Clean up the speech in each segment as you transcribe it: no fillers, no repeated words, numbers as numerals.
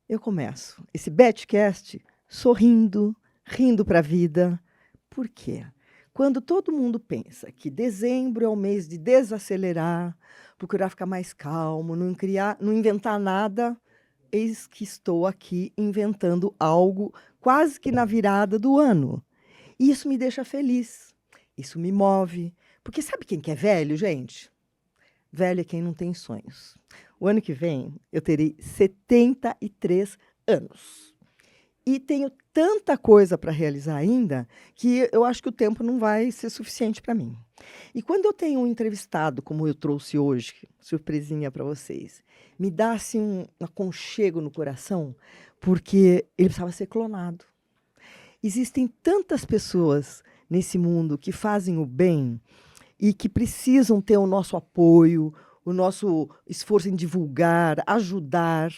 Eu começo esse Betcast sorrindo, rindo para a vida. Por quê? Quando todo mundo pensa que dezembro é o mês de desacelerar, procurar ficar mais calmo, não criar, não inventar nada, eis que estou aqui inventando algo quase que na virada do ano. E isso me deixa feliz. Isso me move. Porque sabe quem que é velho, gente? Velho é quem não tem sonhos. O ano que vem eu terei 73 anos. E tenho tanta coisa para realizar ainda que eu acho que o tempo não vai ser suficiente para mim. E quando eu tenho um entrevistado, como eu trouxe hoje, surpresinha para vocês, me dá assim um aconchego no coração, porque ele precisava ser clonado. Existem tantas pessoas nesse mundo que fazem o bem e que precisam ter o nosso apoio, o nosso esforço em divulgar, ajudar,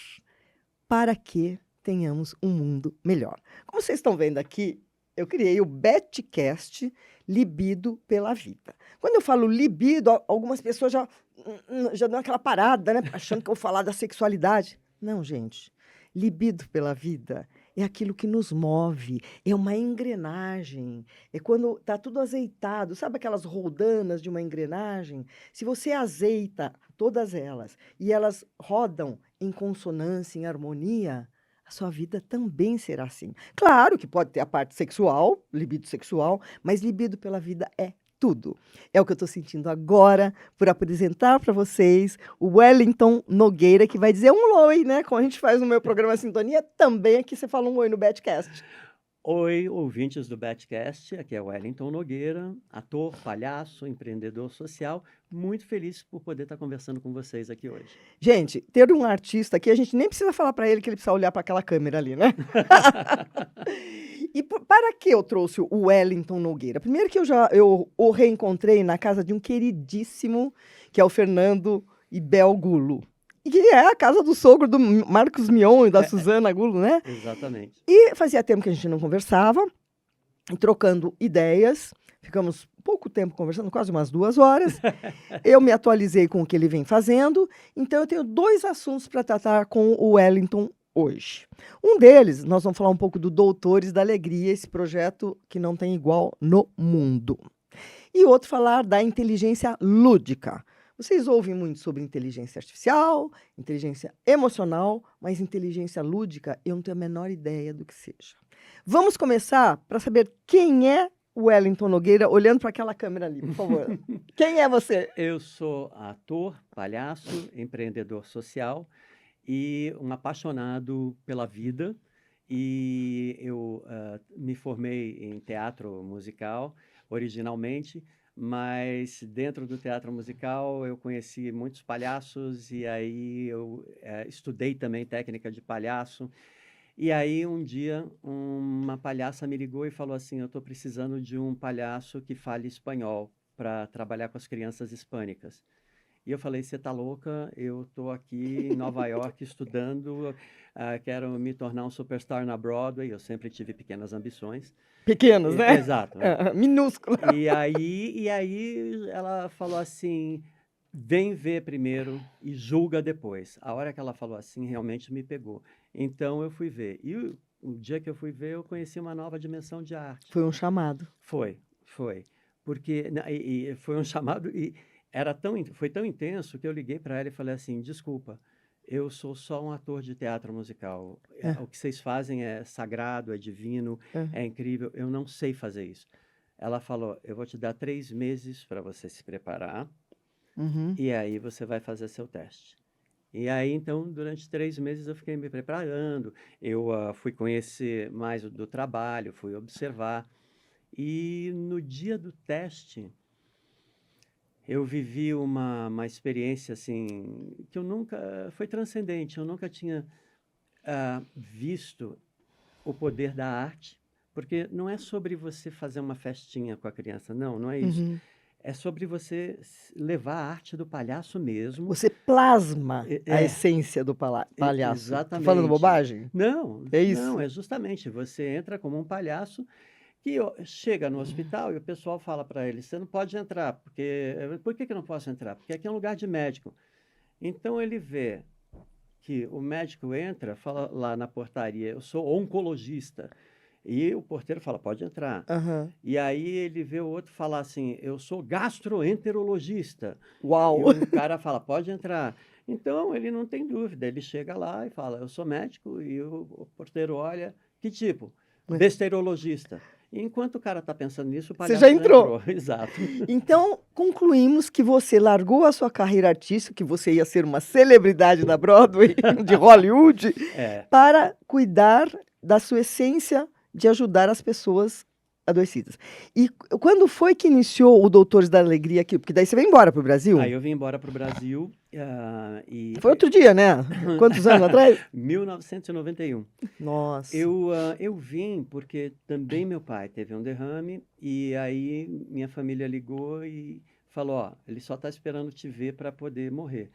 para que tenhamos um mundo melhor. Como vocês estão vendo aqui, eu criei o Betcast Libido pela Vida. Quando eu falo libido, algumas pessoas já dão aquela parada, né? Achando que eu vou falar da sexualidade. Não, gente. Libido pela vida é aquilo que nos move, é uma engrenagem. É quando está tudo azeitado. Sabe aquelas roldanas de uma engrenagem? Se você azeita todas elas e elas rodam em consonância, em harmonia, a sua vida também será assim. Claro que pode ter a parte sexual, libido sexual, mas libido pela vida é tudo. É o que eu estou sentindo agora por apresentar para vocês o Wellington Nogueira, que vai dizer um oi, né? Como a gente faz no meu programa Sintonia, também aqui você fala um oi no Betcast. Oi, ouvintes do Betcast, aqui é Wellington Nogueira, ator, palhaço, empreendedor social, muito feliz por poder estar conversando com vocês aqui hoje. Gente, ter um artista aqui, a gente nem precisa falar para ele que ele precisa olhar para aquela câmera ali, né? E para que eu trouxe o Wellington Nogueira? Primeiro que eu o reencontrei na casa de um queridíssimo, que é o Fernando Ibel Gulo. E que é a casa do sogro do Marcos Mion e da Suzana Gulo, né? Exatamente. E fazia tempo que a gente não conversava, e trocando ideias. Ficamos pouco tempo conversando, quase umas 2 horas. Eu me atualizei com o que ele vem fazendo. Então, eu tenho 2 assuntos para tratar com o Wellington hoje. Um deles, nós vamos falar um pouco do Doutores da Alegria, esse projeto que não tem igual no mundo. E outro, falar da inteligência lúdica. Vocês ouvem muito sobre inteligência artificial, inteligência emocional, mas inteligência lúdica eu não tenho a menor ideia do que seja. Vamos começar para saber quem é o Wellington Nogueira, olhando para aquela câmera ali, por favor. Quem é você? Eu sou ator, palhaço, empreendedor social e um apaixonado pela vida. E eu me formei em teatro musical originalmente, mas dentro do teatro musical eu conheci muitos palhaços e aí eu estudei também técnica de palhaço. E aí um dia uma palhaça me ligou e falou assim: eu estou precisando de um palhaço que fale espanhol para trabalhar com as crianças hispânicas. E eu falei: você está louca? Eu estou aqui em Nova York estudando, quero me tornar um superstar na Broadway. Eu sempre tive pequenas ambições. Pequenos, né? Exato. Minúsculo. E aí ela falou assim: vem ver primeiro e julga depois. A hora que ela falou assim, realmente me pegou. Então eu fui ver. E o dia que eu fui ver, eu conheci uma nova dimensão de arte. Foi um chamado. Foi. Porque e foi um chamado e foi tão intenso que eu liguei para ela e falei assim: desculpa, eu sou só um ator de teatro musical. É, O que vocês fazem é sagrado, é divino, é. é incrível. Eu não sei fazer isso. Ela falou: eu vou te dar 3 meses para você se preparar Uhum. e aí você vai fazer seu teste. E aí, então, durante 3 meses eu fiquei me preparando, eu fui conhecer mais do trabalho, fui observar. E no dia do teste, eu vivi uma experiência assim, que eu nunca, foi transcendente, eu nunca tinha visto o poder da arte, porque não é sobre você fazer uma festinha com a criança, não, não é isso. Uhum. É sobre você levar a arte do palhaço mesmo. Você plasma É, a é, essência do palhaço. Tô falando exatamente. bobagem? Não, É não, isso? é justamente, você entra como um palhaço que chega no hospital e o pessoal fala para ele: você não pode entrar, porque. Por que que eu não posso entrar? Porque aqui é um lugar de médico. Então ele vê que o médico entra, fala lá na portaria, eu sou oncologista. E o porteiro fala, pode entrar. Aham. E aí ele vê o outro falar assim, eu sou gastroenterologista. E Uau! o cara fala, pode entrar. Então ele não tem dúvida, ele chega lá e fala, eu sou médico, e o porteiro olha, que tipo? Besteirologista. E enquanto o cara está pensando nisso, o Você já palhaço já entrou. entrou. Exato. Então, concluímos que você largou a sua carreira artística, que você ia ser uma celebridade da Broadway, de Hollywood, É, para cuidar da sua essência de ajudar as pessoas adoecidas. E quando foi que iniciou o Doutores da Alegria aqui? Porque daí você veio embora para o Brasil? aí eu vim embora para o Brasil e Foi outro dia, né? Quantos anos atrás? 1991. Nossa. Eu vim porque também meu pai teve um derrame e aí minha família ligou e falou, ó, ele só está esperando te ver para poder morrer.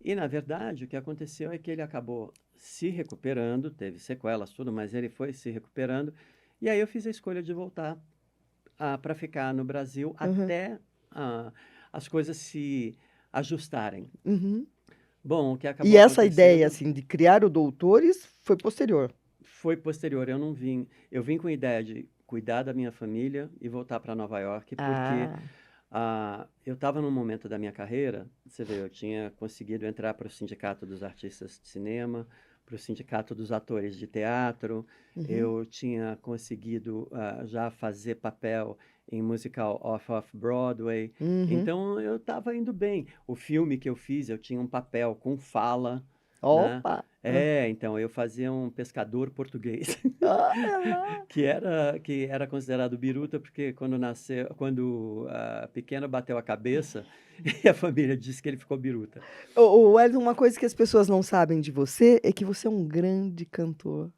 E, na verdade, o que aconteceu é que ele acabou se recuperando, teve sequelas, tudo, mas ele foi se recuperando. E aí eu fiz a escolha de voltar para ficar no Brasil Uhum. até as coisas se ajustarem. Uhum. Bom, o que acabou E essa ideia, acontecendo assim, de criar o Doutores foi posterior. foi posterior, eu não vim. Eu vim com a ideia de cuidar da minha família e voltar para Nova York, porque eu estava num momento da minha carreira, você vê, eu tinha conseguido entrar para o Sindicato dos Artistas de Cinema, para o Sindicato dos Atores de Teatro, Uhum. eu tinha conseguido já fazer papel em musical off-Broadway, Uhum. então eu estava indo bem. O filme que eu fiz, eu tinha um papel com fala, né? Opa! Então eu fazia um pescador português. Ah, que era considerado biruta, porque quando a pequena bateu a cabeça, e a família disse que ele ficou biruta. o Wellington, uma coisa que as pessoas não sabem de você é que você é um grande cantor.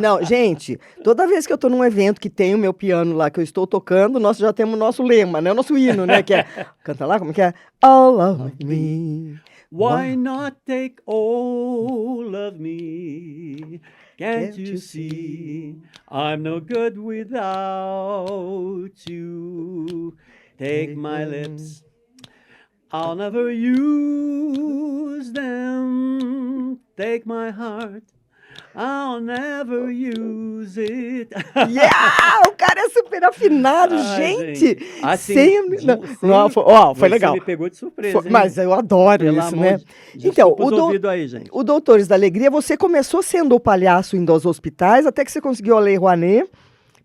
Não, gente, toda vez que eu tô num evento que tem o meu piano lá, que eu estou tocando, nós já temos o nosso lema, né? O nosso hino, né? Que é, canta lá, como que é? All of me. Why not take all of me? Can't you see I'm no good without you? Take my lips, I'll never use them. Take my heart, I'll never use it. Yeah! O cara é super afinado, Ai, gente! Assim, Não, foi você legal. me pegou de surpresa, hein? Mas eu adoro Pelo isso, amor né? de... Então, Desculpa os ouvidos aí, gente. o Doutores da Alegria, você começou sendo o palhaço indo aos hospitais, até que você conseguiu a Lei Rouanet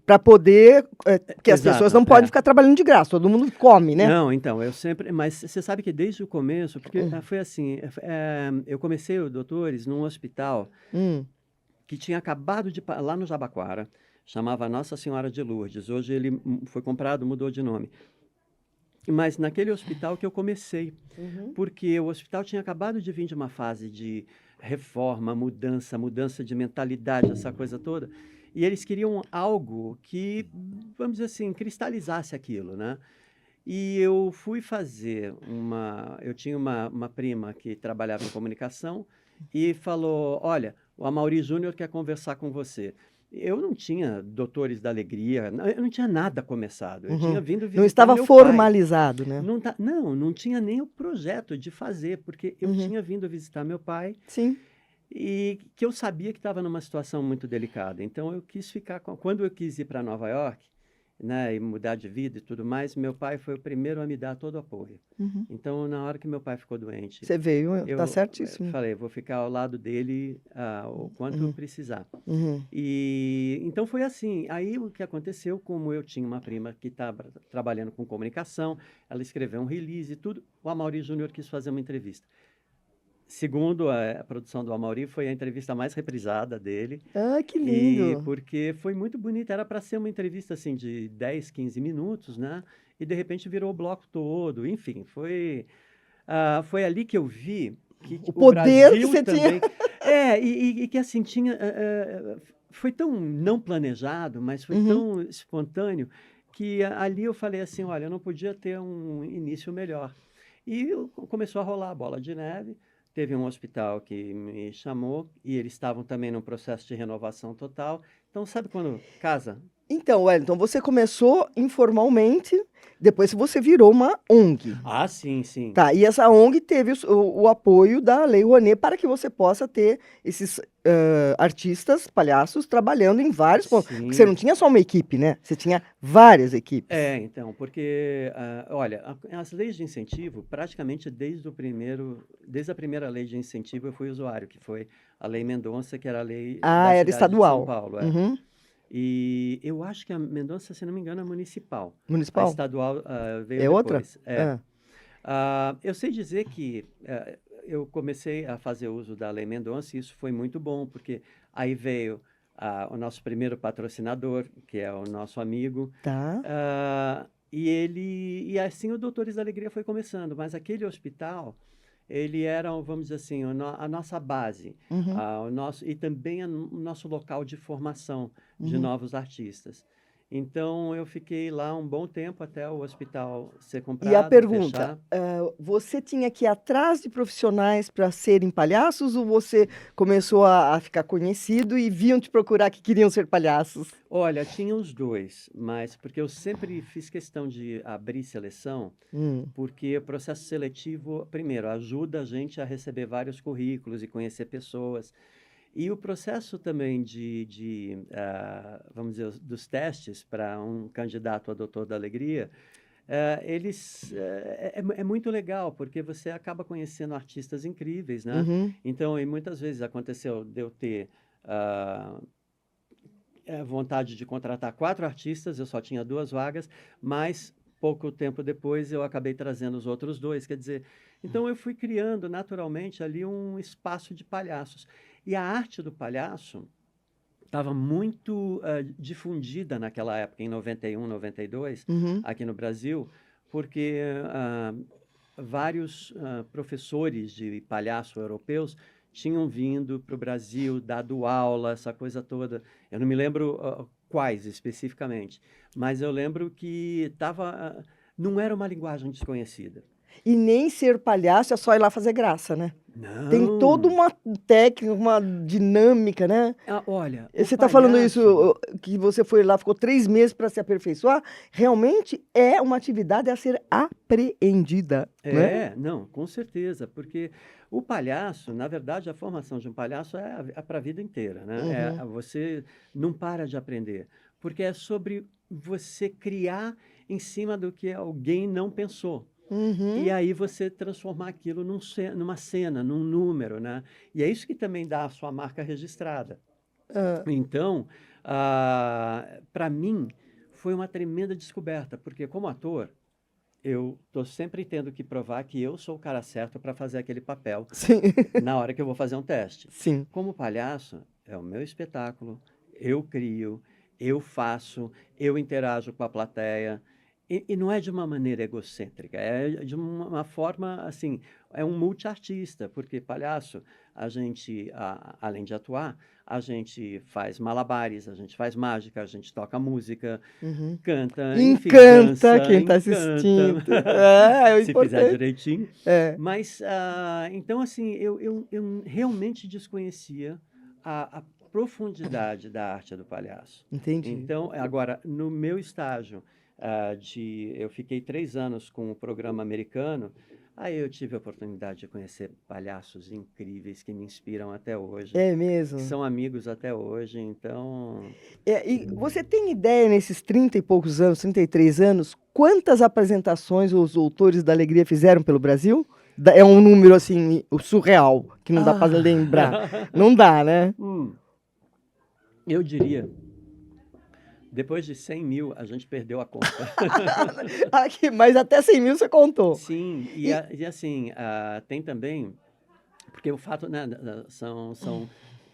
para poder... porque as pessoas não podem ficar trabalhando de graça, todo mundo come, né? Não, então, eu sempre... Mas você sabe que desde o começo, porque foi assim, eu comecei o Doutores num hospital que tinha acabado de... lá no Jabaquara, chamava Nossa Senhora de Lourdes. Hoje ele foi comprado, mudou de nome. Mas naquele hospital que eu comecei, porque o hospital tinha acabado de vir de uma fase de reforma, mudança de mentalidade, essa coisa toda, e eles queriam algo que, vamos dizer assim, cristalizasse aquilo, né? E eu fui fazer eu tinha uma prima que trabalhava em comunicação e falou, olha, o Amaury Júnior quer conversar com você. Eu não tinha Doutores da Alegria, eu não tinha nada começado. Eu tinha vindo visitar Não estava meu formalizado, né? pai. Não tinha nem o projeto de fazer, porque eu tinha vindo visitar meu pai Sim. e que eu sabia que estava numa situação muito delicada. Então eu quis ficar quando eu quis ir para Nova York, né, e mudar de vida e tudo mais, meu pai foi o primeiro a me dar todo o apoio. Então, na hora que meu pai ficou doente, Você veio, eu tá certíssimo. falei, vou ficar ao lado dele o quanto precisar. Uhum. E então foi assim. Aí o que aconteceu, como eu tinha uma prima que estava trabalhando com comunicação, ela escreveu um release e tudo, o Amaury Júnior quis fazer uma entrevista. Segundo a produção do Amaury, foi a entrevista mais reprisada dele. Ah, que E lindo. porque foi muito bonita, era para ser uma entrevista assim de 10, 15 minutos, né? E de repente virou o bloco todo. Enfim, foi ali que eu vi que O poder Brasil que você também. tinha. E que assim tinha. Foi tão não planejado, mas foi tão espontâneo que ali eu falei assim: olha, eu não podia ter um início melhor. E começou a rolar a bola de neve. Teve um hospital que me chamou e eles estavam também num processo de renovação total. Então, sabe quando casa Então, Wellington, você começou informalmente, depois você virou uma ONG. Ah, sim, sim. Tá, e essa ONG teve o apoio da Lei Rouanet para que você possa ter esses artistas, palhaços, trabalhando em vários pontos. Porque você não Sim. tinha só uma equipe, né? Você tinha várias equipes. Então, porque, olha, as leis de incentivo, praticamente desde a primeira lei de incentivo eu fui usuário, que foi a Lei Mendonça, que era a lei Ah, da era cidade de São estadual. Paulo, é. Uhum. E eu acho que a Mendonça, se não me engano, é municipal. A Municipal? estadual, veio É outra? depois. É. Ah, Eu sei dizer que eu comecei a fazer uso da Lei Mendonça e isso foi muito bom, porque aí veio o nosso primeiro patrocinador, que é o nosso amigo, tá. e assim o Doutores da Alegria foi começando, mas aquele hospital, ele era, vamos dizer assim, a nossa base, Uhum, e também o nosso local de formação de uhum. novos artistas. Então, eu fiquei lá um bom tempo até o hospital ser E a comprado, pergunta, fechar. você tinha que ir atrás de profissionais para serem palhaços ou você começou a ficar conhecido e vinham te procurar que queriam ser palhaços? Olha, tinha os dois, mas porque eu sempre fiz questão de abrir seleção, Hum, porque o processo seletivo, primeiro, ajuda a gente a receber vários currículos e conhecer pessoas. E o processo também vamos dizer, dos testes para um candidato a doutor da alegria, é muito legal, porque você acaba conhecendo artistas incríveis, né? uhum. Então, e muitas vezes aconteceu de eu ter ah, vontade de contratar 4 artistas, eu só tinha 2 vagas, mas pouco tempo depois eu acabei trazendo os outros 2, quer dizer, então eu fui criando naturalmente ali um espaço de palhaços. E a arte do palhaço estava muito difundida naquela época, em 91, 92, Uhum, aqui no Brasil, porque vários professores de palhaço europeus tinham vindo para o Brasil, dado aula, essa coisa toda. Eu não me lembro quais especificamente, mas eu lembro que não era uma linguagem desconhecida. e nem ser palhaço é só ir lá fazer graça, né? Tem toda Não! uma técnica, uma dinâmica, né? Olha, o Você está falando isso, palhaço. que você foi lá, ficou 3 meses para se aperfeiçoar. Realmente é uma atividade a ser apreendida, né? Não, com certeza, porque o palhaço, na verdade, a formação de um palhaço é para a vida inteira, né? Uhum, Você não para de aprender, porque é sobre você criar em cima do que alguém não pensou. E uhum. aí você transformar aquilo numa cena, num número, né? E é isso que também dá a sua marca registrada. Ah, Então, para mim, foi uma tremenda descoberta, porque como ator, eu estou sempre tendo que provar que eu sou o cara certo para fazer aquele papel sim, na hora que eu vou fazer um teste. sim. Como palhaço, é o meu espetáculo, eu crio, eu faço, eu interajo com a plateia. E não é de uma maneira egocêntrica, é de uma forma assim, é um multiartista, porque palhaço, a gente, além de atuar, a gente faz malabares, a gente faz mágica, a gente toca música, Uhum. canta, enfim, Encanta dança, quem está encanta, assistindo. É, é se fizer importante. direitinho. É, Mas, então, assim, eu realmente desconhecia a profundidade da arte do palhaço. entendi. Então, agora, no meu estágio, eu fiquei 3 anos com o programa americano, aí eu tive a oportunidade de conhecer palhaços incríveis que me inspiram até hoje, É que mesmo. são amigos até hoje, então. E você tem ideia, nesses 30 e poucos anos, 33 anos, quantas apresentações os Doutores da Alegria fizeram pelo Brasil? É um número, assim, surreal, que não dá para lembrar. Ah! Não dá, né? Hum, eu diria, depois de 100.000, a gente perdeu a conta. Aqui, mas até 100 mil você contou. Sim, E, e assim, tem também, porque o fato, né, são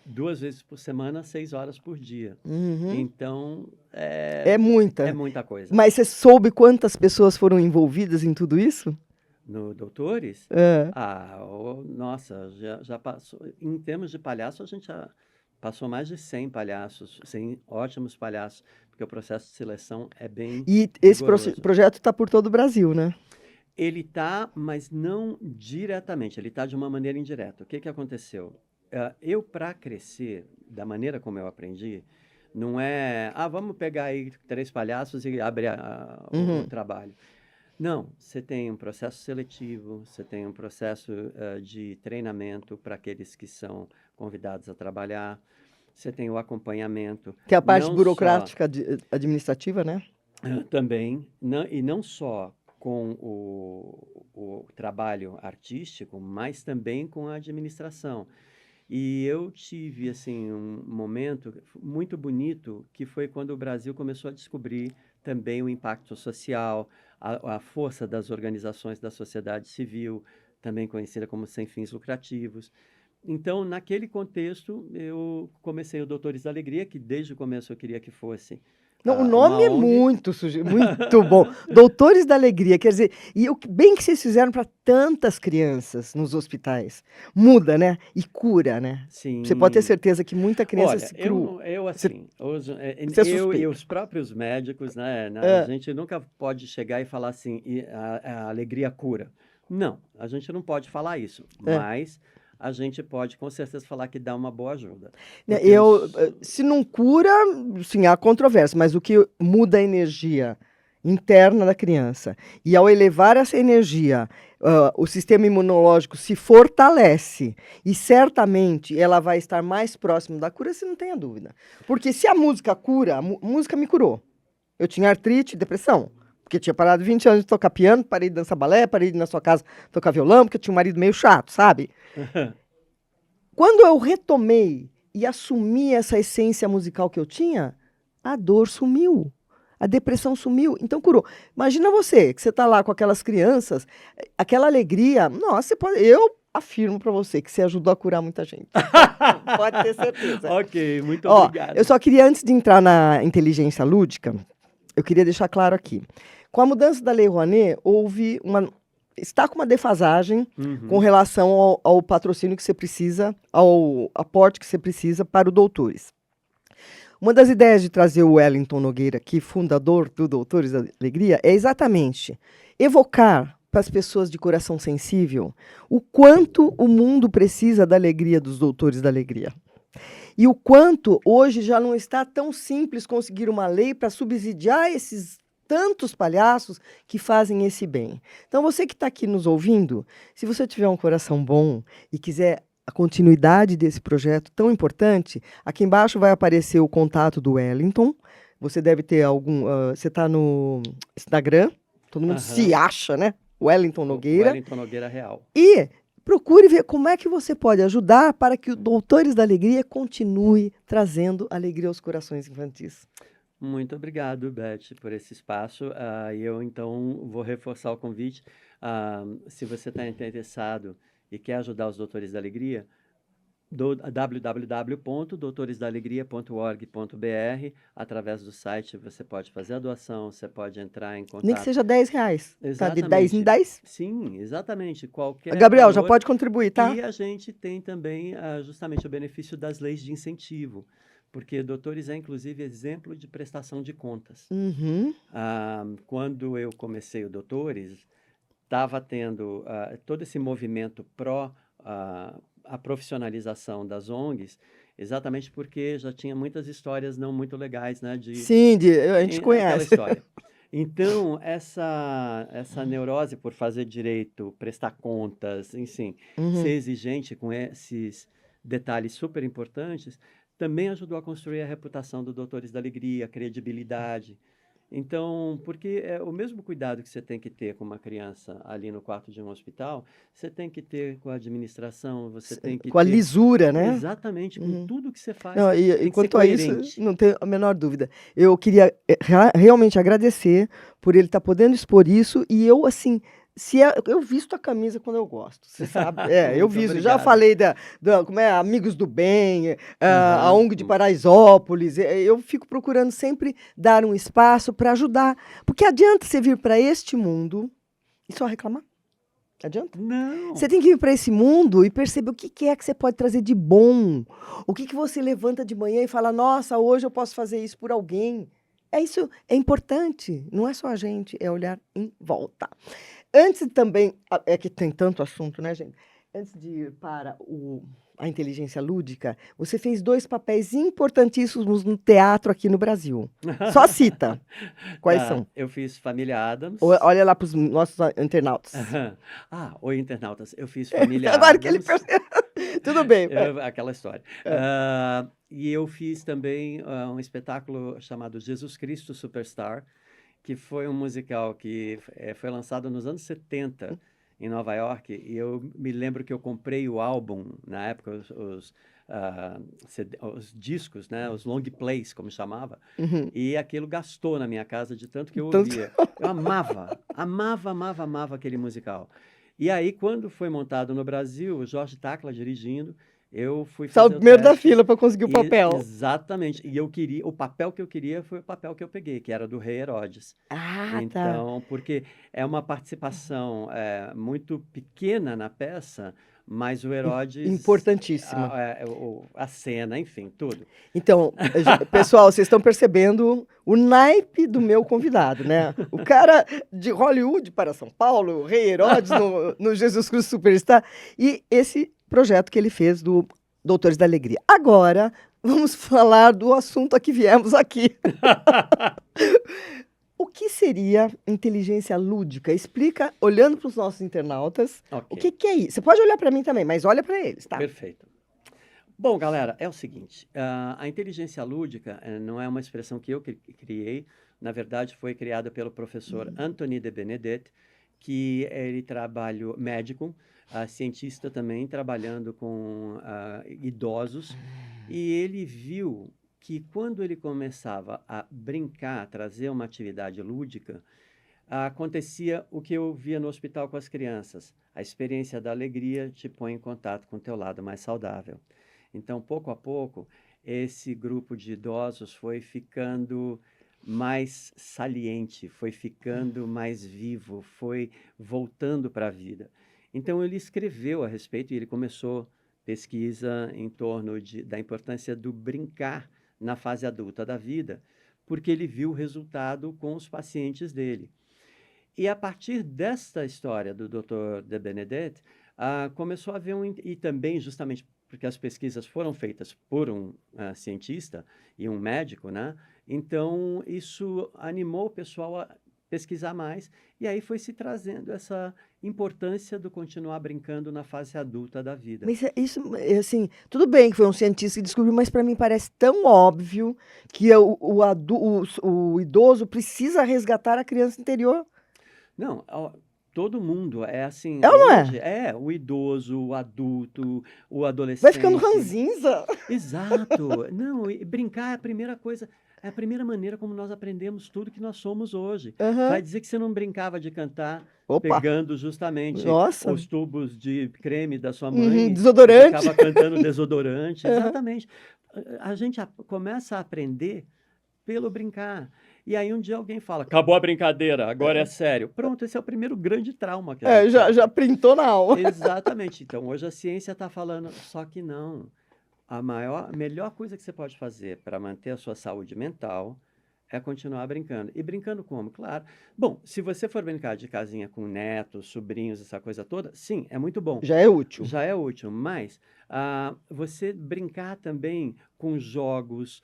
2 vezes por semana, 6 horas por dia. uhum, Então, é é muita. muita coisa. Mas você soube quantas pessoas foram envolvidas em tudo isso? No Doutores, É. nossa, já passou. Em termos de palhaço, a gente já passou mais de 100 palhaços, 100 ótimos palhaços, porque o processo de seleção é bem E esse rigoroso. projeto está por todo o Brasil, né? Ele está, mas não diretamente, ele está de uma maneira indireta. O que que aconteceu? Eu, para crescer da maneira como eu aprendi, Não é, vamos pegar aí 3 palhaços e abre o Uhum. trabalho. Não, você tem um processo seletivo, você tem um processo de treinamento para aqueles que são convidados a trabalhar, você tem o acompanhamento, Que é a parte não só burocrática administrativa, né? também, e não só com o trabalho artístico, mas também com a administração. E eu tive assim um momento muito bonito que foi quando o Brasil começou a descobrir também o impacto social, a força das organizações da sociedade civil, também conhecida como sem fins lucrativos. Então, naquele contexto, eu comecei o Doutores da Alegria, que desde o começo eu queria que fosse Não, o uma nome é ONG. muito bom. Doutores da Alegria, quer dizer, e o que bem que vocês fizeram para tantas crianças nos hospitais. Muda, né? E cura, né? Você pode ter Sim. certeza que muita criança Olha, eu você, assim, você é eu e suspeito. os próprios médicos, né, a É, gente nunca pode chegar e falar assim, a alegria cura. Não, a gente não pode falar isso, é. mas a gente pode com certeza falar que dá uma boa ajuda. Né, Porque os... se não cura, sim, há controvérsia, mas o que muda a energia interna da criança. E ao elevar essa energia, o sistema imunológico se fortalece e certamente ela vai estar mais próximo da cura, você não tenha dúvida. Porque se a música cura, música me curou. Eu tinha artrite, depressão. Porque tinha parado 20 anos de tocar piano, parei de dançar balé, parei de ir na sua casa tocar violão, porque eu tinha um marido meio chato, sabe? Quando eu retomei e assumi essa essência musical que eu tinha, a dor sumiu. A depressão sumiu, então curou. Imagina você, que você está lá com aquelas crianças, aquela alegria. Nossa, você pode, eu afirmo para você que você ajudou a curar muita gente. Pode ter certeza. Ok, muito Ó, eu obrigado. só queria, antes de entrar na inteligência lúdica, eu queria deixar claro aqui. Com a mudança da Lei Rouanet, houve uma. Está com uma defasagem com Uhum, relação ao patrocínio que você precisa, ao aporte que você precisa para o Doutores. Uma das ideias de trazer o Wellington Nogueira aqui, fundador do Doutores da Alegria, é exatamente evocar para as pessoas de coração sensível o quanto o mundo precisa da alegria dos Doutores da Alegria. E o quanto hoje já não está tão simples conseguir uma lei para subsidiar esses tantos palhaços que fazem esse bem. Então, você que está aqui nos ouvindo, se você tiver um coração bom e quiser a continuidade desse projeto tão importante, aqui embaixo vai aparecer o contato do Wellington. Você deve ter algum. Você está no Instagram, todo mundo se aham. acha, né? Wellington O Nogueira. Wellington Nogueira Real. E procure ver como é que você pode ajudar para que o Doutores da Alegria continue trazendo alegria aos corações infantis. Muito obrigado, Beth, por esse espaço. E eu, então, vou reforçar o convite. Se você está interessado e quer ajudar os Doutores da Alegria, www.doutoresdaalegria.org.br. Através do site você pode fazer a doação, você pode entrar em Nem que contato. seja R$ 10, tá? De 10 em Exatamente. 10. Sim, exatamente. Qualquer Gabriel, já valor. pode contribuir, tá? E a gente tem também justamente o benefício das leis de incentivo, porque doutores é inclusive exemplo de prestação de contas. Uhum. Quando eu comecei o Doutores, estava tendo todo esse movimento pró a profissionalização das ONGs, exatamente porque já tinha muitas histórias não muito legais, né, Sim, a gente aquela conhece. história. Então, essa neurose por fazer direito, prestar contas, enfim, ser Uhum. exigente com esses detalhes super importantes, também ajudou a construir a reputação do Doutores da Alegria, a credibilidade. Então, porque é o mesmo cuidado que você tem que ter com uma criança ali no quarto de um hospital, você tem que ter com a administração, você tem que Com a ter lisura, né? exatamente com Uhum. tudo que você faz, Não, e tem que ser quanto a isso, coerente. não tenho a menor dúvida. Eu queria realmente agradecer por ele estar podendo expor isso. E eu, assim, eu visto a camisa quando eu gosto, você sabe? Eu Muito visto. Já obrigado. falei como é, Amigos do Bem, a Aham, ONG de Paraisópolis. Eu fico procurando sempre dar um espaço para ajudar. Porque adianta você vir para este mundo e só reclamar? Adianta? Você não. tem que vir para esse mundo e perceber o que que é que você pode trazer de bom. O que que você levanta de manhã e fala: nossa, hoje eu posso fazer isso por alguém. É isso, é importante. Não é só a gente, é olhar em volta. Antes também, é que tem tanto assunto, né, gente? Antes de ir para a inteligência lúdica, você fez 2 papéis importantíssimos no teatro aqui no Brasil. Só cita. Quais Tá, são? eu fiz Família Addams. Olha lá para os nossos internautas. Oi, internautas. Eu fiz Família Agora que ele Addams. Tudo bem. vai. Aquela história. É. E eu fiz também um espetáculo chamado Jesus Cristo Superstar, que foi um musical que foi lançado nos anos 70 em Nova York. E eu me lembro que eu comprei o álbum, na época, os discos, né? Os long plays, como chamava. Uhum. E aquilo gastou na minha casa de tanto que eu Tanto- ouvia. Eu amava aquele musical. E aí, quando foi montado no Brasil, o Jorge Tacla dirigindo, eu fui Só o fazer o primeiro da teste. fila para conseguir o papel. Exatamente. E eu queria, o papel que eu queria foi o papel que eu peguei, que era do Rei Herodes. Ah, tá. Então, porque é uma participação muito pequena na peça, mas o Herodes, Importantíssima. a cena, enfim, tudo. Então, pessoal, vocês estão percebendo o naipe do meu convidado, né? O cara de Hollywood para São Paulo, o Rei Herodes no Jesus Cristo Superstar, e esse projeto que ele fez do Doutores da Alegria. Agora, vamos falar do assunto a que viemos aqui. O que seria inteligência lúdica? Explica, olhando para os nossos internautas, Ok. o que é isso? Você pode olhar para mim também, mas olha para eles, tá? Perfeito. Bom, galera, é o seguinte, a inteligência lúdica não é uma expressão que eu criei, na verdade foi criada pelo professor Anthony de Benedetti, que ele trabalha, médico, cientista também, trabalhando com idosos, e ele viu que quando ele começava a brincar, a trazer uma atividade lúdica, acontecia o que eu via no hospital com as crianças. A experiência da alegria te põe em contato com o teu lado mais saudável. Então, pouco a pouco, esse grupo de idosos foi ficando mais saliente, foi ficando mais vivo, foi voltando para a vida. Então, ele escreveu a respeito e ele começou pesquisa em torno da importância do brincar na fase adulta da vida, porque ele viu o resultado com os pacientes dele. E a partir desta história do Dr. de Benedetti, começou a haver e também justamente porque as pesquisas foram feitas por um cientista e um médico, né? Então, isso animou o pessoal a pesquisar mais, e aí foi se trazendo essa importância do continuar brincando na fase adulta da vida. Mas isso, assim, tudo bem que foi um cientista que descobriu, mas para mim parece tão óbvio que o idoso precisa resgatar a criança interior. Não, todo mundo é assim. É ou não é? Hoje o idoso, o adulto, o adolescente. Vai ficando ranzinza. Exato. Não, e brincar é a primeira coisa, é a primeira maneira como nós aprendemos tudo que nós somos hoje. Aham. Vai dizer que você não brincava de cantar Opa. pegando justamente Nossa. os tubos de creme da sua Uhum, mãe. desodorante. Ficava cantando desodorante. Aham. Exatamente. A gente começa a aprender pelo brincar. E aí um dia alguém fala, acabou a brincadeira, agora é sério. Pronto, esse é o primeiro grande trauma que a gente já sofre. printou na alma. Exatamente. Então, hoje a ciência está falando, só que não. A melhor coisa que você pode fazer para manter a sua saúde mental é continuar brincando. E brincando como? Claro. Bom, se você for brincar de casinha com netos, sobrinhos, essa coisa toda, sim, é muito bom. Já é útil. Já é útil, mas você brincar também com jogos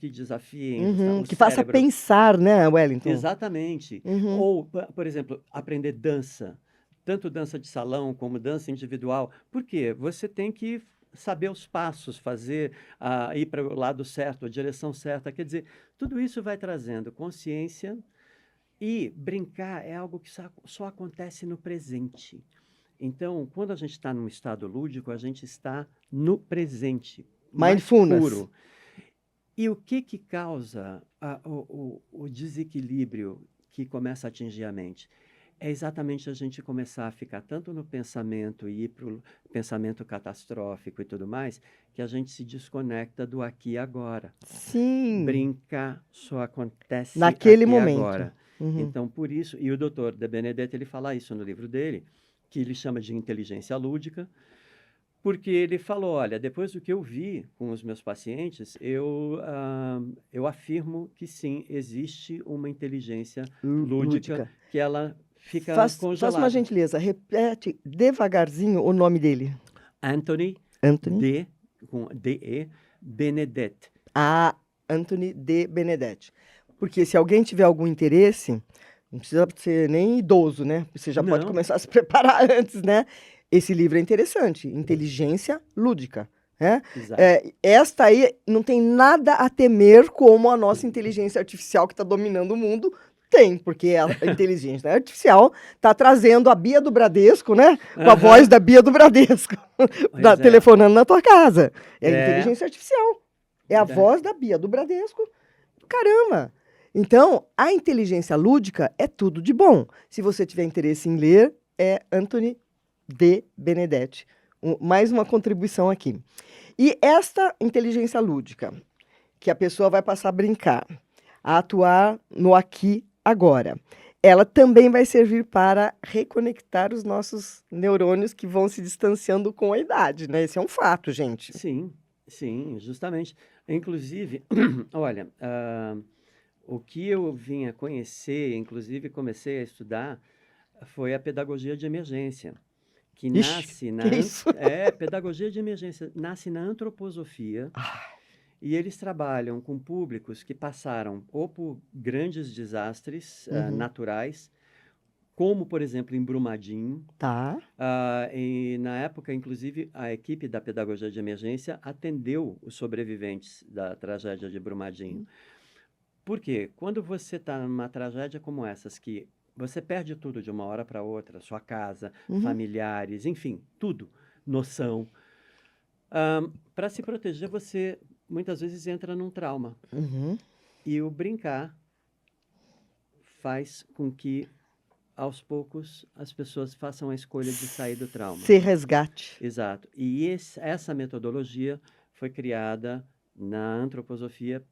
que desafiem o Que faça cérebro. pensar, né, Wellington? Exatamente. Uhum. Ou, por exemplo, aprender dança, tanto dança de salão como dança individual. Por quê? Você tem que saber os passos, fazer, ir para o lado certo, a direção certa. Quer dizer, tudo isso vai trazendo consciência, e brincar é algo que só acontece no presente. Então, quando a gente está num estado lúdico, a gente está no presente, mais Mindfulness. puro. E o que causa o desequilíbrio que começa a atingir a mente? É exatamente a gente começar a ficar tanto no pensamento e ir para o pensamento catastrófico e tudo mais, que a gente se desconecta do aqui e agora. Sim. Brincar só acontece Naquele aqui e momento. agora. Uhum. Então, por isso, e o Dr. de Benedetti, ele fala isso no livro dele, que ele chama de inteligência lúdica, porque ele falou, olha, depois do que eu vi com os meus pacientes, eu afirmo que sim, existe uma inteligência lúdica que ela fica Faz congelada. uma gentileza, repete devagarzinho o nome dele. Anthony Anthony. D, com D-E, Benedetti. A Anthony de Benedetti. Porque se alguém tiver algum interesse, não precisa ser nem idoso, né? Você já pode Não, começar a se preparar antes, né? Esse livro é interessante, Inteligência Lúdica, né? exato. Esta aí não tem nada a temer como a nossa inteligência artificial que está dominando o mundo tem, porque a inteligência artificial está trazendo a Bia do Bradesco, né? Com a Aham, voz da Bia do Bradesco, pois é. telefonando na tua casa. É a É, inteligência artificial. É a é, voz da Bia do Bradesco. Caramba! Então, a inteligência lúdica é tudo de bom. Se você tiver interesse em ler, é Anthony de Benedetti. Mais uma contribuição aqui. E esta inteligência lúdica, que a pessoa vai passar a brincar, a atuar no aqui, agora, ela também vai servir para reconectar os nossos neurônios que vão se distanciando com a idade, né? Esse é um fato, gente. sim, sim, justamente. Inclusive, olha, o que eu vim a conhecer, inclusive comecei a estudar, foi a pedagogia de emergência, que Ixi, nasce que isso? pedagogia de emergência nasce na antroposofia. E eles trabalham com públicos que passaram ou por grandes desastres naturais, como, por exemplo, em Brumadinho. Tá. E na época, inclusive, a equipe da pedagogia de emergência atendeu os sobreviventes da tragédia de Brumadinho. Por quê? Quando você está numa tragédia como essas, que você perde tudo de uma hora para outra, sua casa, familiares, enfim, tudo, noção. Para se proteger, você muitas vezes entra num trauma. E o brincar faz com que, aos poucos, as pessoas façam a escolha de sair do trauma. Ser resgate. Exato. E essa metodologia foi criada na antroposofia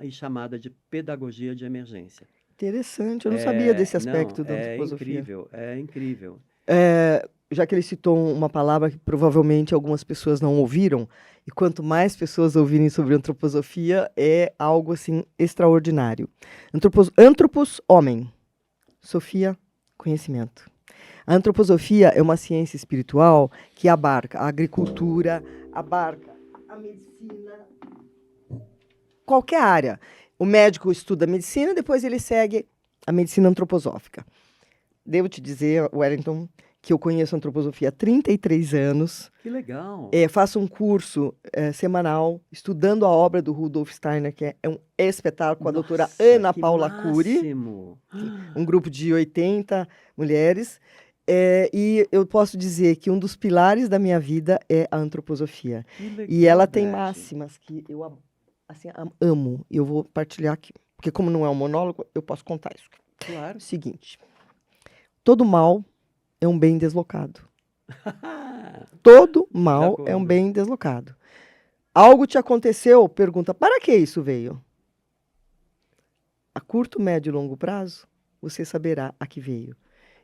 e chamada de pedagogia de emergência. Interessante, eu não sabia desse aspecto da É antroposofia. incrível, é incrível. Já que ele citou uma palavra que provavelmente algumas pessoas não ouviram, e quanto mais pessoas ouvirem sobre antroposofia, é algo assim extraordinário. Antropos, homem. Sofia, conhecimento. A antroposofia é uma ciência espiritual que abarca a agricultura, abarca a medicina, qualquer área. O médico estuda medicina, depois ele segue a medicina antroposófica. Devo te dizer, Wellington, que eu conheço a antroposofia há 33 anos. Que legal! Faço um curso semanal estudando a obra do Rudolf Steiner, que é um espetáculo, com a doutora Ana Paula Cury, um grupo de 80 mulheres. E eu posso dizer que um dos pilares da minha vida é a antroposofia. E ela tem máximas que eu assim, amo, e eu vou partilhar aqui. Porque como não é um monólogo, eu posso contar isso. Claro. Seguinte, todo mal é um bem deslocado. Todo mal é um bem deslocado. Algo te aconteceu, pergunta, para que isso veio? A curto, médio e longo prazo, você saberá a que veio.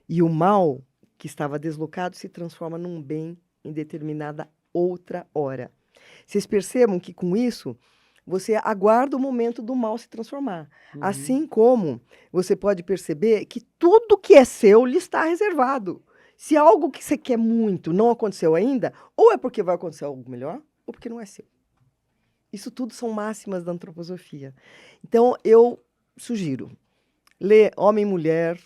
E o mal que estava deslocado se transforma num bem em determinada outra hora. Vocês percebam que com isso, você aguarda o momento do mal se transformar. Assim como você pode perceber que tudo que é seu lhe está reservado. Se algo que você quer muito não aconteceu ainda, ou é porque vai acontecer algo melhor, ou porque não é seu. Isso tudo são máximas da antroposofia. Então, eu sugiro ler Homem e Mulher,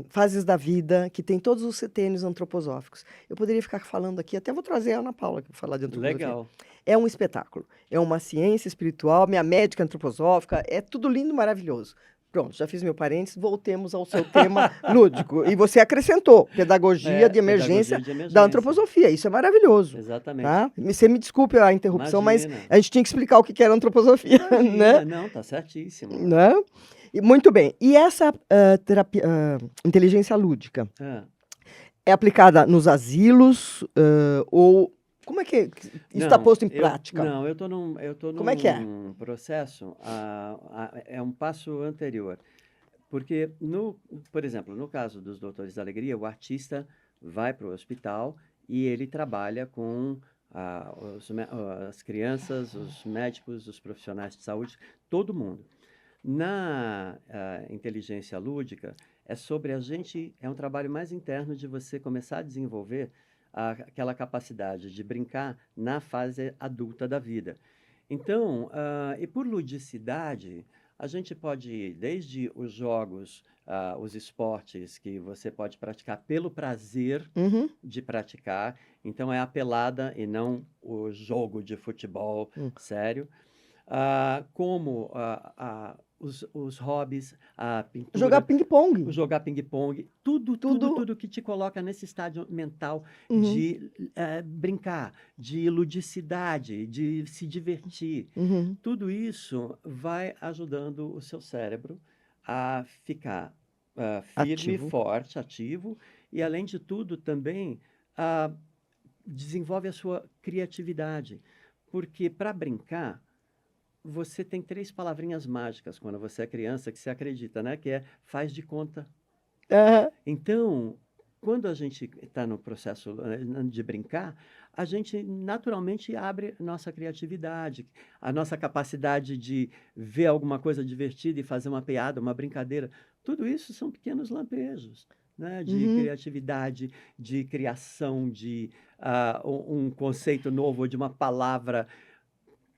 Fases da Vida, que tem todos os setênios antroposóficos. Eu poderia ficar falando aqui, até vou trazer a Ana Paula para falar de antroposofia. Legal. É um espetáculo, é uma ciência espiritual, minha médica antroposófica, é tudo lindo, maravilhoso. Pronto, já fiz meu parênteses, voltemos ao seu tema lúdico. E você acrescentou pedagogia de emergência da antroposofia. Isso é maravilhoso. Exatamente. Tá? Você me desculpe a interrupção, Imagina. mas a gente tinha que explicar o que era antroposofia. Né? Não, tá certíssimo. Né? Muito bem. E essa inteligência lúdica é aplicada nos asilos ou... Como é que isso está posto em prática? Não, eu estou num Como é que é? processo, é um passo anterior. Porque, por exemplo, no caso dos Doutores da Alegria, o artista vai para o hospital e ele trabalha com as crianças, os médicos, os profissionais de saúde, todo mundo. Na inteligência lúdica, é sobre é um trabalho mais interno de você começar a desenvolver aquela capacidade de brincar na fase adulta da vida. Então, e por ludicidade, a gente pode ir desde os jogos, os esportes que você pode praticar pelo prazer Uhum. de praticar, então é a pelada e não o jogo de futebol Hum. sério, como os hobbies, a Jogar pintura, ping-pong. jogar ping-pong, tudo, tudo, Tudo. tudo que te coloca nesse estágio mental Uhum. de brincar, de ludicidade, de se divertir. Uhum. Tudo isso vai ajudando o seu cérebro a ficar firme, Ativo. forte, ativo e, além de tudo, também ah, desenvolve a sua criatividade. Porque para brincar, você tem 3 palavrinhas mágicas quando você é criança que você acredita, né? Que é faz de conta. Aham. Então, quando a gente está no processo de brincar, a gente naturalmente abre nossa criatividade, a nossa capacidade de ver alguma coisa divertida e fazer uma piada, uma brincadeira. Tudo isso são pequenos lampejos, né? De Uhum. criatividade, de criação de um conceito novo, de uma palavra.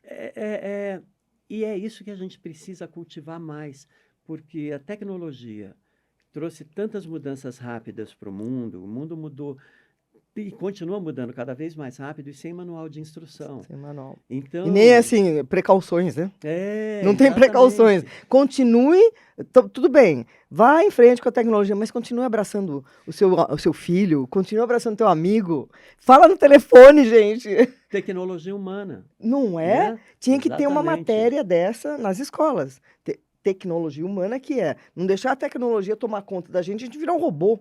É, é, é- e é isso que a gente precisa cultivar mais, porque a tecnologia trouxe tantas mudanças rápidas para o mundo mudou e continua mudando cada vez mais rápido e sem manual de instrução. Sem manual. E nem Então, assim, precauções, né? Não tem precauções. exatamente. Continue, tudo bem. Vá em frente com a tecnologia, mas continue abraçando o seu filho, continue abraçando teu amigo. Fala no telefone, gente. Tecnologia humana, Não é? né? Tinha que ter uma Exatamente. matéria dessa nas escolas. Tecnologia humana que é não deixar a tecnologia tomar conta da gente, a gente virar um robô.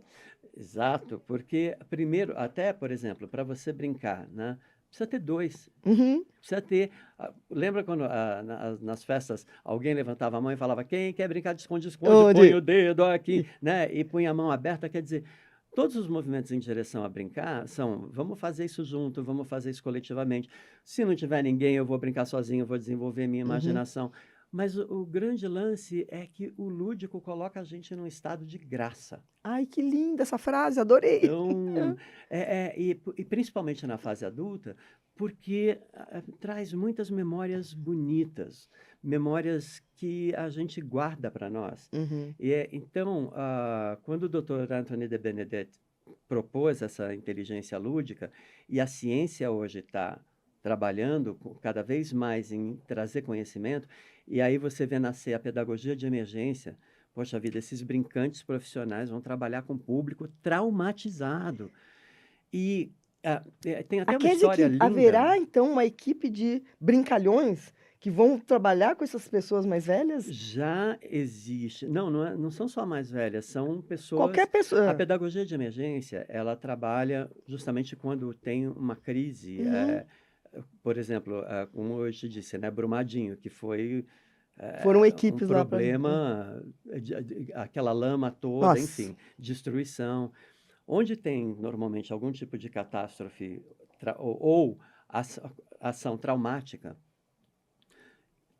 Exato, porque primeiro, até, por exemplo, para você brincar, né? Precisa ter dois. Uhum. Precisa ter. Lembra quando nas festas alguém levantava a mão e falava: quem quer brincar de esconde-esconde, põe Onde? o dedo aqui, né? E punha a mão aberta. Quer dizer, todos os movimentos em direção a brincar são: vamos fazer isso junto, vamos fazer isso coletivamente. Se não tiver ninguém, eu vou brincar sozinho, eu vou desenvolver minha Uhum. imaginação. Mas o grande lance é que o lúdico coloca a gente num estado de graça. Ai, que linda essa frase, adorei. Então, e principalmente na fase adulta, porque traz muitas memórias bonitas, memórias que a gente guarda para nós. Uhum. Então, quando o Dr. Anthony de Benedetti propôs essa inteligência lúdica, e a ciência hoje está trabalhando cada vez mais em trazer conhecimento, e aí você vê nascer a pedagogia de emergência. Poxa vida, esses brincantes profissionais vão trabalhar com público traumatizado. E tem até uma Quer dizer história que linda. haverá, então, uma equipe de brincalhões que vão trabalhar com essas pessoas mais velhas? Já existe. Não, não são só mais velhas, são Qualquer pessoas. A pessoa. pedagogia de emergência, ela trabalha justamente quando tem uma crise. Uhum. Por exemplo, como eu te disse, né, Brumadinho, que foi Foram um equipes lá para. problema, aquela lama toda, Nossa. enfim, destruição. Onde tem normalmente algum tipo de catástrofe ou ação traumática,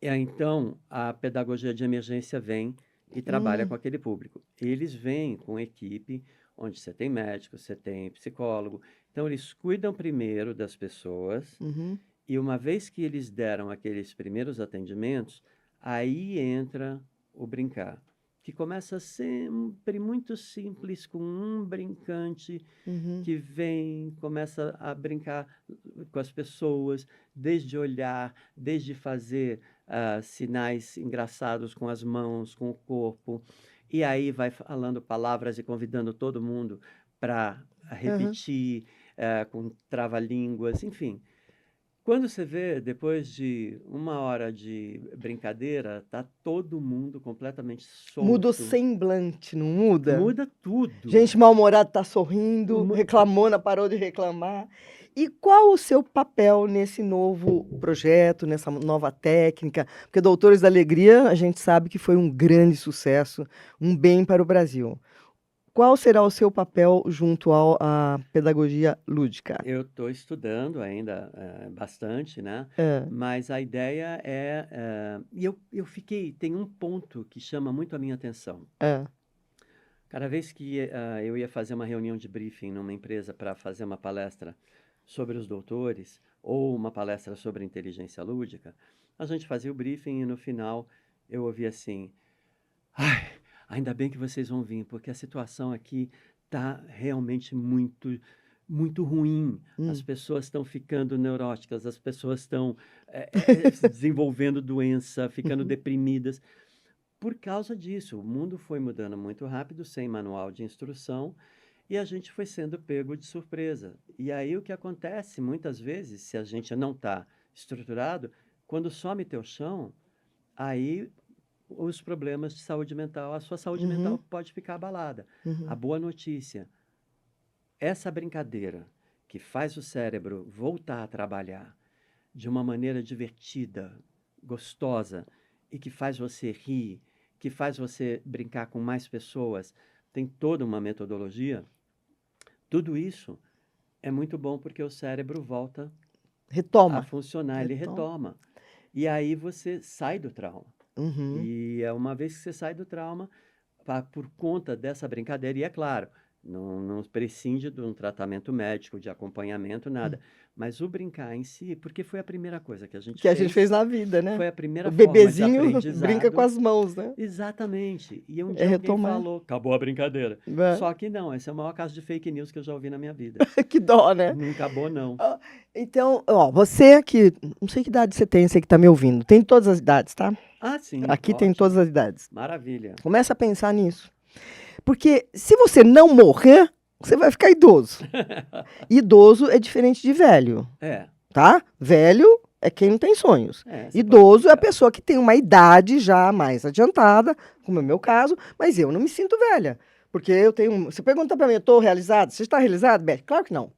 então a pedagogia de emergência vem e trabalha com Hum. aquele público. Eles vêm com equipe, onde você tem médico, você tem psicólogo. Então, eles cuidam primeiro das pessoas, Uhum. e uma vez que eles deram aqueles primeiros atendimentos, aí entra o brincar, que começa sempre muito simples, com um brincante Uhum. que vem, começa a brincar com as pessoas, desde olhar, desde fazer sinais engraçados com as mãos, com o corpo, e aí vai falando palavras e convidando todo mundo para Aham. repetir, com trava-línguas, enfim. Quando você vê, depois de 1 hora de brincadeira, tá todo mundo completamente Muda o solto. semblante, não muda? Muda tudo. Gente mal-humorada tá sorrindo, Mu- reclamona, parou de reclamar. E qual o seu papel nesse novo projeto, nessa nova técnica? Porque Doutores da Alegria, a gente sabe que foi um grande sucesso, um bem para o Brasil. Qual será o seu papel junto à pedagogia lúdica? Eu estou estudando ainda bastante, né? Hã, Mas a ideia e eu fiquei, tem um ponto que chama muito a minha atenção. hã. Cada vez que eu ia fazer uma reunião de briefing numa empresa para fazer uma palestra sobre os doutores ou uma palestra sobre inteligência lúdica, a gente fazia o briefing e no final eu ouvia assim: ai, ainda bem que vocês vão vir, porque a situação aqui está realmente muito ruim. As pessoas estão ficando neuróticas, as pessoas estão desenvolvendo doença, ficando Uhum. deprimidas. Por causa disso, o mundo foi mudando muito rápido, sem manual de instrução, e a gente foi sendo pego de surpresa. E aí o que acontece muitas vezes, se a gente não está estruturado, quando some teu chão, aí os problemas de saúde mental, a sua saúde mental Uhum. pode ficar abalada. A Uhum. boa notícia, essa brincadeira que faz o cérebro voltar a trabalhar de uma maneira divertida, gostosa e que faz você rir, que faz você brincar com mais pessoas, tem toda uma metodologia. Tudo isso é muito bom porque o cérebro volta a Retoma. funcionar, ele Retoma. retoma. E aí você sai do trauma. Uhum. E uma vez que você sai do trauma, por conta dessa brincadeira, e é claro, não prescinde de um tratamento médico, de acompanhamento, nada. Mas o brincar em si, porque foi a primeira coisa que a gente Que a gente fez fez, na vida, né? foi a O primeira forma de bebezinho brinca com aprendizado. as mãos, né? Exatamente. E um É dia alguém retomar. falou, acabou a brincadeira. É. Só que não, esse é o maior caso de fake news que eu já ouvi na minha vida. Que dó, né? Não acabou, não. Ó, então, ó, você que, não sei que idade você tem, você que tá me ouvindo, tem todas as idades, tá? Ah, sim, Aqui tem todas ótimo. as idades. Maravilha. Começa a pensar nisso. Porque se você não morrer, você vai ficar idoso. Idoso é diferente de velho, É, tá? Velho é quem não tem sonhos. você pode Idoso é a ficar. pessoa que tem uma idade já mais adiantada, como é o meu caso, mas eu não me sinto velha. Porque eu tenho. Você pergunta pra mim, eu tô realizada? Você está realizada, Beth? Claro que não.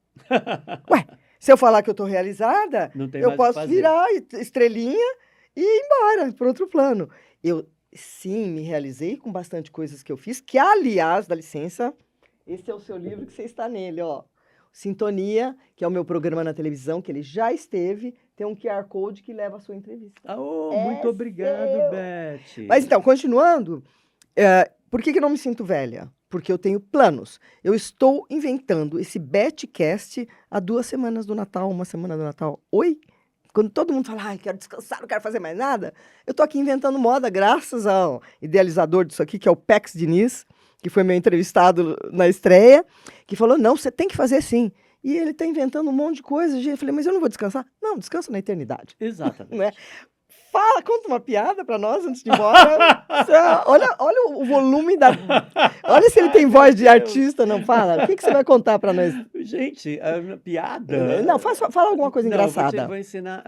Ué, se eu falar que eu tô realizada, Não tem eu mais o que posso fazer. virar estrelinha e ir embora para outro plano. Eu, sim, me realizei com bastante coisas que eu fiz, que, aliás, dá licença, esse é o seu livro que você está nele, ó. Sintonia, que é o meu programa na televisão, que ele já esteve, tem um QR Code que leva a sua entrevista. Muito É obrigado, seu. Beth. Mas então, continuando, por que eu não me sinto velha? Porque eu tenho planos. Eu estou inventando esse Betcast há 2 semanas do Natal, 1 semana do Natal. Oi? Quando todo mundo fala, ai, quero descansar, não quero fazer mais nada, eu tô aqui inventando moda, graças ao idealizador disso aqui, que é o Pex Diniz, que foi meu entrevistado na estreia, que falou, não, você tem que fazer sim. E ele tá inventando um monte de coisa. Eu falei, mas eu não vou descansar? Não, descansa na eternidade. Exatamente. Né? Fala, conta uma piada pra nós antes de ir embora. olha o volume da. Olha se ele tem voz de artista, não fala. O que você vai contar pra nós? Gente, a piada. Não, fala alguma coisa Não, engraçada. vou ensinar.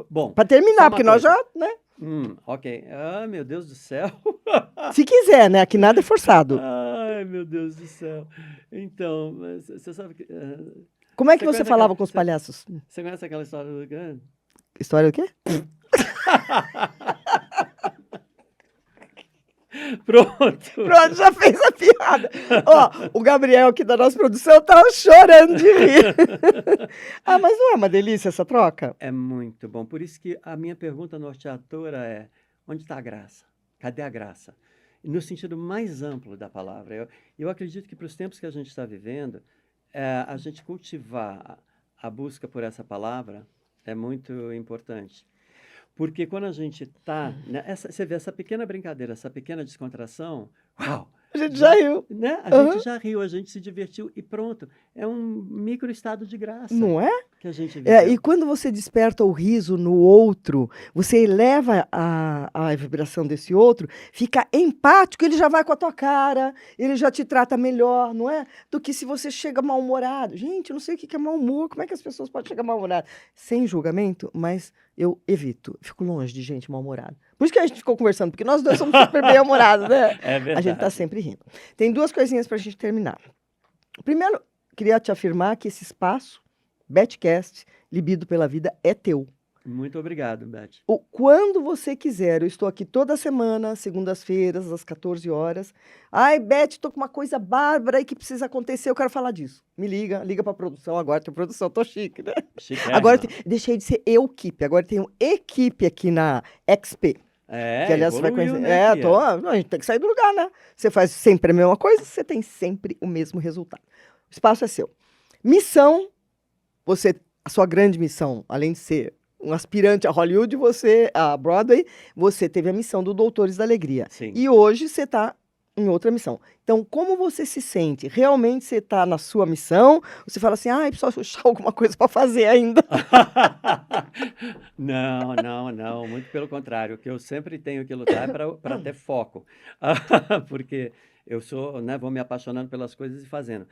Bom, Pra terminar, só uma porque nós coisa. já, né? Ok. Ah, meu Deus do céu. Se quiser, né? Aqui nada é forçado. Ai, meu Deus do céu. Então, mas você sabe que. Como é que Você você conhece falava aquela- com os você- palhaços? Você conhece aquela história do. História do quê? Pronto. Pronto, já fez a piada. Ó, o Gabriel aqui da nossa produção tá chorando de rir. Ah, mas não é uma delícia essa troca? É muito bom. Por isso que a minha pergunta norteadora é: onde está a graça? Cadê a graça? No sentido mais amplo da palavra. Eu acredito que para os tempos que a gente está vivendo, a gente cultivar a busca por essa palavra é muito importante. Porque quando a gente está. Você vê essa pequena brincadeira, essa pequena descontração, uau! A gente já riu. Né? A Aham. gente já riu, a gente se divertiu e pronto. É um micro estado de graça Não é? que a gente É, e viveu. quando você desperta o riso no outro, você eleva a vibração desse outro, fica empático, ele já vai com a tua cara, ele já te trata melhor, não é? Do que se você chega mal-humorado. Gente, eu não sei o que é mau humor, como é que as pessoas podem chegar mal-humorado? Sem julgamento, mas eu evito, fico longe de gente mal-humorada. Por isso que a gente ficou conversando, porque nós dois somos super bem-humorados, né? É verdade. A gente tá sempre rindo. Tem 2 coisinhas pra gente terminar. Primeiro, queria te afirmar que esse espaço, Betcast, Libido pela Vida, é teu. Muito obrigado, Beth. Quando você quiser, eu estou aqui toda semana, segundas-feiras, às 14 horas. Ai, Beth, tô com uma coisa bárbara aí que precisa acontecer, eu quero falar disso. Me liga pra produção, agora tem produção, tô chique, né? Chiquérrima. Agora deixei de ser equipe, agora tenho equipe aqui na XP. Que, É, aliás, você vai evoluiu, conhecer. né, Pia? Não, a gente tem que sair do lugar, né? Você faz sempre a mesma coisa, você tem sempre o mesmo resultado. O espaço é seu. Missão, a sua grande missão, além de ser um aspirante a Hollywood, a Broadway, você teve a missão do Doutores da Alegria. Sim. E hoje você está em outra missão. Então, como você se sente? Realmente você está na sua missão? Você fala assim, preciso achar alguma coisa para fazer ainda. Não, não, não, muito pelo contrário. O que eu sempre tenho que lutar é para ter foco, porque eu sou, né, vou me apaixonando pelas coisas e fazendo.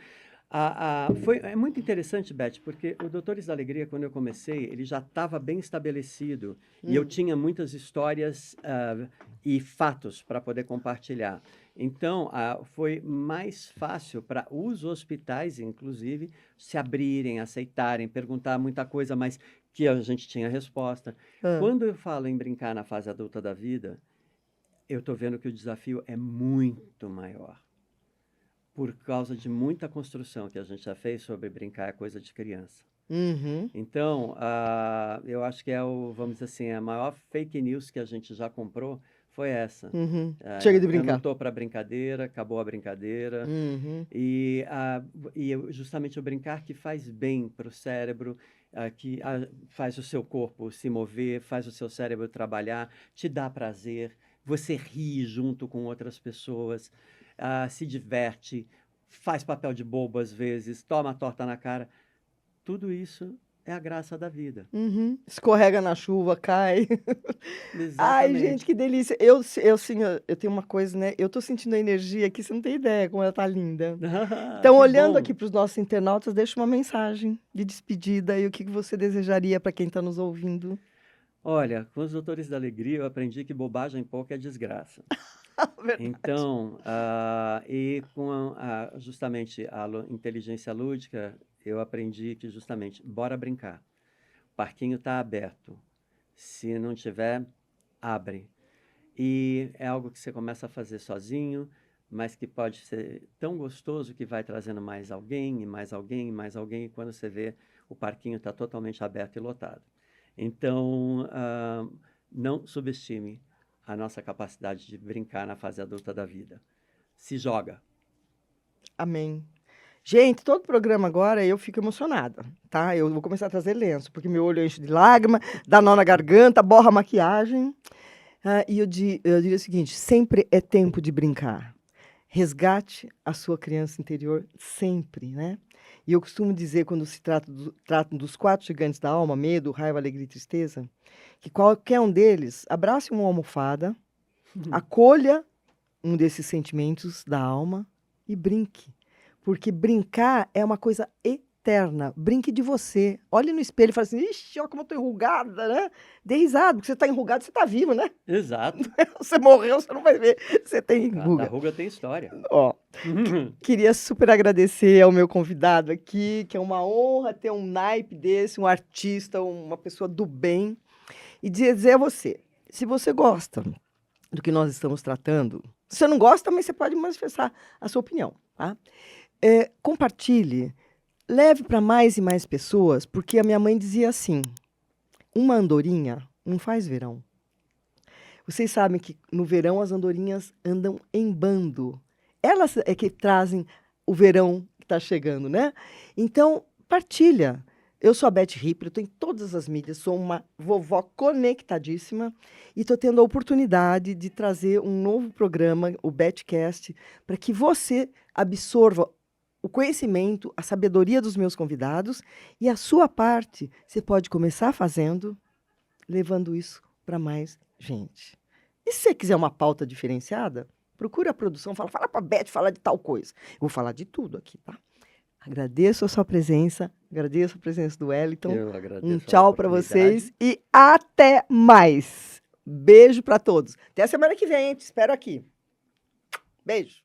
É muito interessante, Beth, porque o Doutores da Alegria, quando eu comecei, ele já estava bem estabelecido e eu tinha muitas histórias e fatos para poder compartilhar. Então, foi mais fácil para os hospitais, inclusive, se abrirem, aceitarem, perguntar muita coisa, mas que a gente tinha resposta. Quando eu falo em brincar na fase adulta da vida, eu estou vendo que o desafio é muito maior. Por causa de muita construção que a gente já fez sobre brincar é coisa de criança. Então, eu acho que vamos dizer assim, a maior fake news que a gente já comprou foi essa. Chega de Eu não brincar. estou para brincadeira, acabou a brincadeira. E justamente o brincar que faz bem para o cérebro, que faz o seu corpo se mover, faz o seu cérebro trabalhar, te dá prazer, você ri junto com outras pessoas, se diverte, faz papel de bobo às vezes, toma a torta na cara. Tudo isso é a graça da vida. Escorrega na chuva, cai. Ai, Exatamente. gente, que delícia. Eu tenho uma coisa, né? Eu tô sentindo a energia aqui, você não tem ideia como ela tá linda. Então, Que olhando bom. aqui para os nossos internautas, deixa uma mensagem de despedida e o que você desejaria para quem está nos ouvindo. Olha, com os Doutores da Alegria eu aprendi que bobagem pouca é desgraça. Verdade. Então, e com justamente a inteligência lúdica, eu aprendi que justamente, bora brincar. O parquinho está aberto. Se não tiver, abre. E é algo que você começa a fazer sozinho, mas que pode ser tão gostoso que vai trazendo mais alguém, e mais alguém, e mais alguém, e quando você vê, o parquinho está totalmente aberto e lotado. Então, não subestime a nossa capacidade de brincar na fase adulta da vida. Se joga. Amém. Gente, todo programa agora eu fico emocionada, tá? Eu vou começar a trazer lenço, porque meu olho enche de lágrima, dá nó na garganta, borra a maquiagem. E eu diria o seguinte, sempre é tempo de brincar. Resgate a sua criança interior sempre, né? E eu costumo dizer, quando se trata dos 4 gigantes da alma, medo, raiva, alegria e tristeza, que qualquer um deles abrace uma almofada, acolha um desses sentimentos da alma e brinque. Porque brincar é uma coisa eterna. Brinque de você. Olhe no espelho e fale assim, ixi, olha como eu tô enrugada, né? Dê risada, porque você tá enrugado, você tá vivo, né? Exato. Você morreu, você não vai ver. Você tem Cada ruga. ruga tem história. Queria super agradecer ao meu convidado aqui, que é uma honra ter um naipe desse, um artista, uma pessoa do bem. E dizer a você, se você gosta do que nós estamos tratando, se você não gosta, também você pode manifestar a sua opinião, tá? Compartilhe, leve para mais e mais pessoas, porque a minha mãe dizia assim, uma andorinha não faz verão. Vocês sabem que no verão as andorinhas andam em bando. Elas é que trazem o verão que está chegando, né? Então, partilha. Eu sou a Beth Ripper, eu estou em todas as mídias, sou uma vovó conectadíssima e estou tendo a oportunidade de trazer um novo programa, o Bethcast, para que você absorva o conhecimento, a sabedoria dos meus convidados e a sua parte você pode começar fazendo, levando isso para mais gente. E se você quiser uma pauta diferenciada, procure a produção, fala para a Beth falar de tal coisa. Eu vou falar de tudo aqui, tá? Agradeço a sua presença, agradeço a presença do Wellington. Eu agradeço Um a tchau para oportunidade. vocês e até mais. Beijo para todos. Até a semana que vem, hein? Te espero aqui. Beijo.